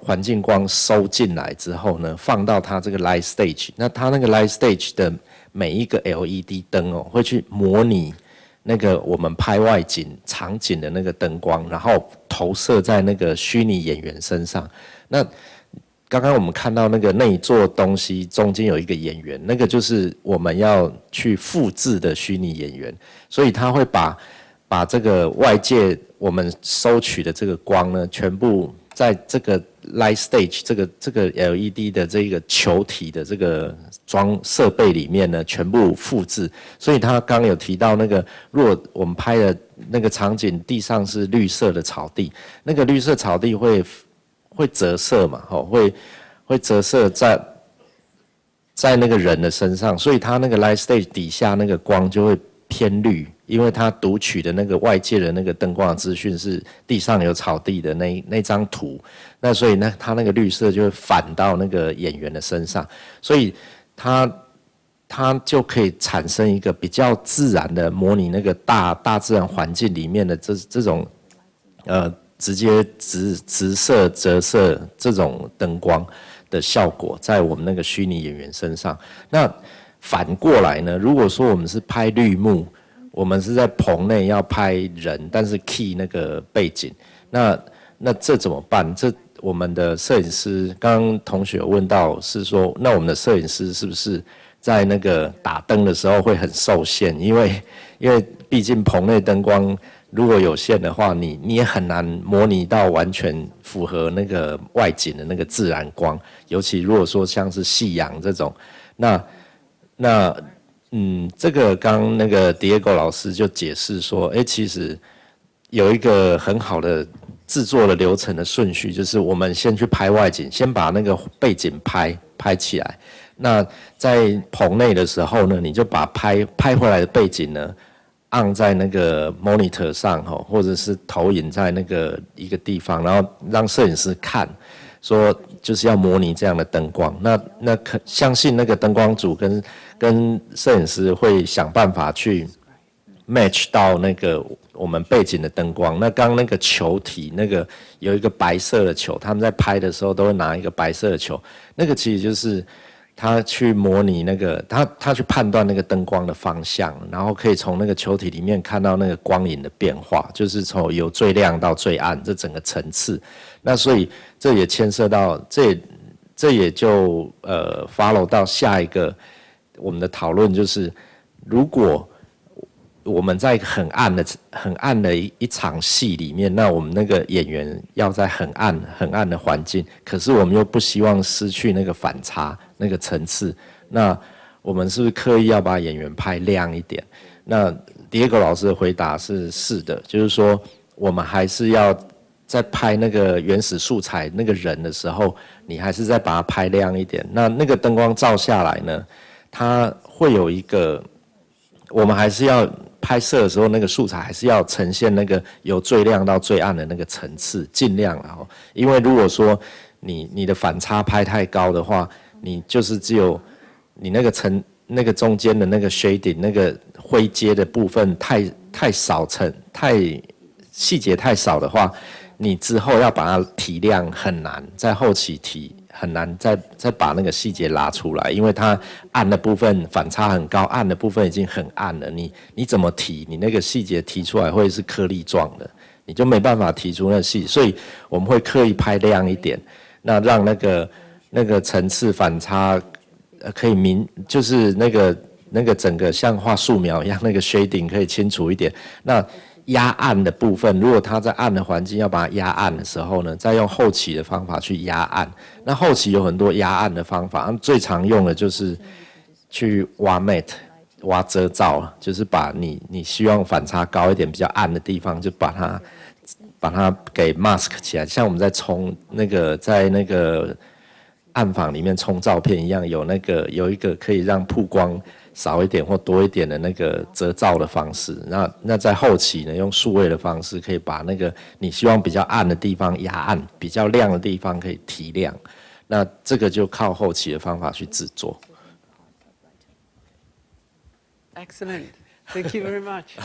环境光收进来之后呢，放到它这个 light stage， 那它那个 light stage 的每一个 LED 灯哦，会去模拟那个我们拍外景场景的那个灯光，然后投射在那个虚拟演员身上。那刚刚我们看到那一座东西中间有一个演员，那个就是我们要去复制的虚拟演员，所以他会把这个外界我们收取的这个光呢，全部在这个 light stage 这个 LED 的这个球体的这个设备里面呢，全部复制。所以他刚刚有提到那个，如果我们拍的那个场景地上是绿色的草地，那个绿色草地会折射嘛，会折射在那个人的身上，所以他那个 light stage 底下那个光就会偏绿，因为他读取的那个外界的那个灯光的资讯是地上有草地的那张图，那所以呢，他那个绿色就会反到那个演员的身上，所以他就可以产生一个比较自然的模拟那个大自然环境里面的这种直接直射折射这种灯光的效果在我们那个虚拟演员身上。那反过来呢，如果说我们是拍绿幕，我们是在棚内要拍人，但是 key 那个背景，那这怎么办？这我们的摄影师刚刚同学有问到是说，那我们的摄影师是不是在那个打灯的时候会很受限？因为毕竟棚内灯光如果有限的话，你也很难模拟到完全符合那个外景的那个自然光，尤其如果说像是夕阳这种，这个刚那个 Diego 老师就解释说，其实有一个很好的制作的流程的顺序，就是我们先去拍外景，先把那个背景拍起来。那在棚内的时候呢，你就把拍回来的背景呢，按在那个 monitor 上或者是投影在那个一个地方，然后让摄影师看，说就是要模拟这样的灯光。那相信那个灯光组跟摄影师会想办法去 match 到那个我们背景的灯光。那刚刚那个球体，那个有一个白色的球，他们在拍的时候都会拿一个白色的球，那个其实就是他去模拟那个他去判断那个灯光的方向，然后可以从那个球体里面看到那个光影的变化，就是从由最亮到最暗这整个层次。那所以这也牵涉到这也就follow 到下一个我们的讨论，就是如果我们在很暗的一场戏里面，那我们那个演员要在很暗的环境，可是我们又不希望失去那个反差那个层次，那我们是不是刻意要把演员拍亮一点？那 Diego 老师的回答是的，就是说我们还是要在拍那个原始素材那个人的时候，你还是再把它拍亮一点。那个灯光照下来呢，它会有一个，我们还是要拍摄的时候，那个素材还是要呈现那个由最亮到最暗的那个层次，尽量因为如果说你的反差拍太高的话，你就是只有你那个中间的那个 shading 那个灰阶的部分太少细节太少的话，你之后要把它提亮很难，在后期提很难再把那个细节拉出来，因为它暗的部分反差很高，暗的部分已经很暗了，你怎么提，你那个细节提出来会是颗粒状的，你就没办法提出那个细，所以我们会刻意拍亮一点，那让那个层次反差可以就是那个整个像画素描一样，那个 shading 可以清楚一点。那压暗的部分，如果它在暗的环境要把它压暗的时候呢，再用后期的方法去压暗。那后期有很多压暗的方法，最常用的就是去挖 matte 挖遮罩，就是把你希望反差高一点比较暗的地方，就把它给 mask 起来，像我们在冲在那个暗房里面冲照片一样，有一个可以让曝光少一点或多一点的那个遮罩的方式。那在后期呢，用数位的方式可以把那个你希望比较暗的地方压暗，比较亮的地方可以提亮。那这个就靠后期的方法去制作。Excellent. Thank you very much.